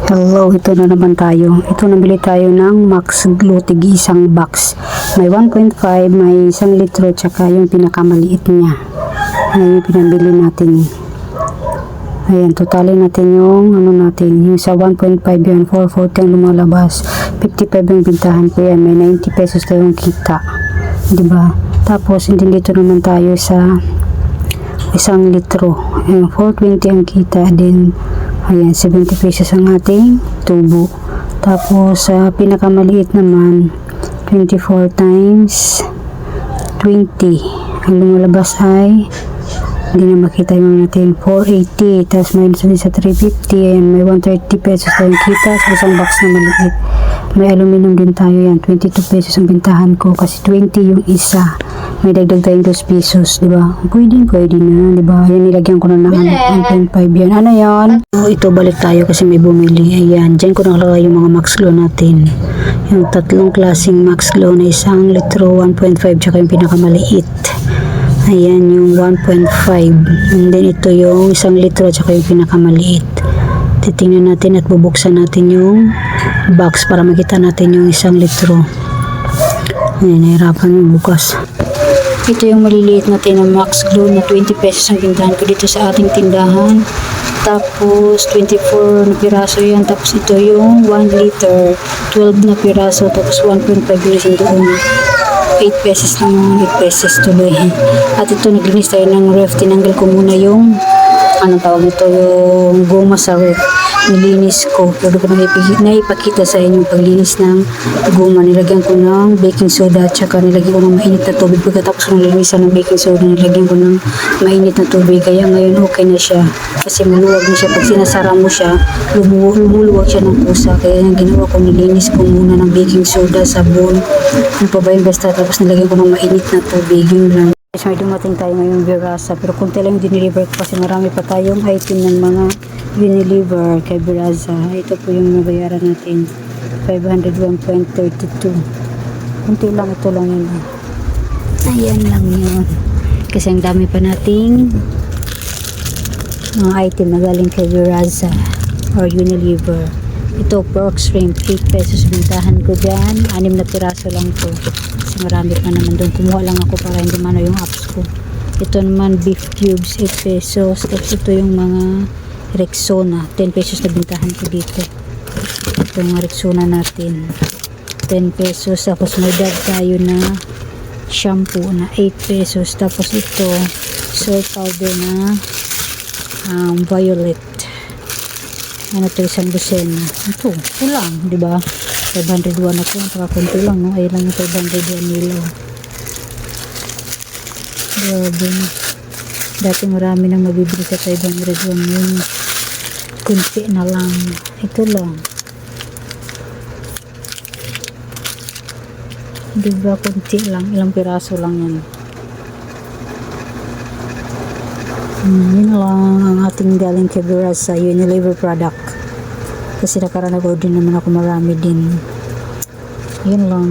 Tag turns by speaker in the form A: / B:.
A: Hello, ito na naman tayo. Ito, nabili tayo ng Max Glue, tig-isang box. May 1.5, may 1 litro, tsaka yung pinakamaliit niya. Ayan yung pinabili natin. Ayan, totalin natin yung yung sa 1.5 yan, 440 ang lumalabas. 55 yung bintahan ko yan. May 90 pesos tayong kita. Diba? Tapos, hindi dito naman tayo sa 1 litro. Ayan, 420 ang kita din. Ayan, 70 pesos ang ating tubo. Tapos, sa pinakamaliit naman, 24 times 20. Ang lumalabas ay, hindi na makita yung natin, 480. Tapos, may sa 350. Ayan, may 130 pesos tayong kita sa isang box na maliit. May aluminum din tayo yan. 22 pesos ang bintahan ko kasi 20 yung isa. May dagdag tayong 2 pesos, diba? Pwede na, diba? Ayan, nilagyan ko na ng 1.5 yan. Ano yan? Ito, balik tayo kasi may bumili. Ayan, dyan ko nakalagay yung mga Max Glue natin. Yung tatlong klaseng Max Glue na 1 litro, 1.5, tsaka yung pinakamaliit. Ayan, yung 1.5. And then ito yung 1 litro, tsaka yung pinakamaliit. Titingnan natin at bubuksan natin yung box para makita natin yung 1 litro. Ayan, nahirapan yung bukas. Ito yung maliliit natin na Max Glue na 20 pesos ang bintahan ko dito sa ating tindahan. Tapos 24 na piraso yan. Tapos ito yung 1 liter, 12 na piraso. Tapos 1.5 yun doon. 8 pesos lang, 8 pesos tuloy. At ito, naglinis tayo ng ref. Tinanggal ko muna yung anong tawag nito, yung goma sa ref. Nilinis ko. Pwede ko na ipakita sa inyo paglinis ng goma. Nilagyan ko ng baking soda, tsaka nilagyan ko ng mainit na tubig. Pagkatapos ng linisan ng baking soda, nilagyan ko ng mainit na tubig. Kaya ngayon okay na siya. Kasi maluwag na siya. Pag sinasara mo siya, lumuluwag siya ng pusa. Kaya yung ginawa ko, nilinis ko muna ng baking soda, sabon. Ano pa ba yung basta? Tapos nilagyan ko ng mainit na tubig. Yun lang. So, may dumating tayo ngayong Birasa, pero kunti lang yung diniliver ko kasi marami pa tayong item ng mga diniliver kay Birasa. Ito po yung nabayaran natin, 501.32. Kunti lang, ito lang yun. Ayan lang yun. Kasi ang dami pa nating mga item na galing kay Birasa or Unilever. Ito, pork shrimp, 8 pesos bintahan ko dyan. 6 na piraso lang to. Kasi marami pa naman doon. Kumuha lang ako para hindi mano yung apps ko. Ito naman, beef cubes, 8 pesos. Tapos ito yung mga Rexona, 10 pesos na bintahan ko dito. Ito yung Rexona natin, 10 pesos. Tapos may dab tayo na shampoo na 8 pesos. Tapos ito, soy powder na violet. Ano to, 1 dosena. Ito lang, di ba? 501 ako, napakakunti lang, no? Ay lang yung 501 nila. Grabe. Dati marami nang mabibili sa 501 yun. Kunti na lang. Ito lang. Di ba, kunti lang. Ilang piraso lang yan. Yun lang ang ating galing kay Birasa sa Unilever product. Kasi nakaraan nag-order naman ako marami din. Yun lang.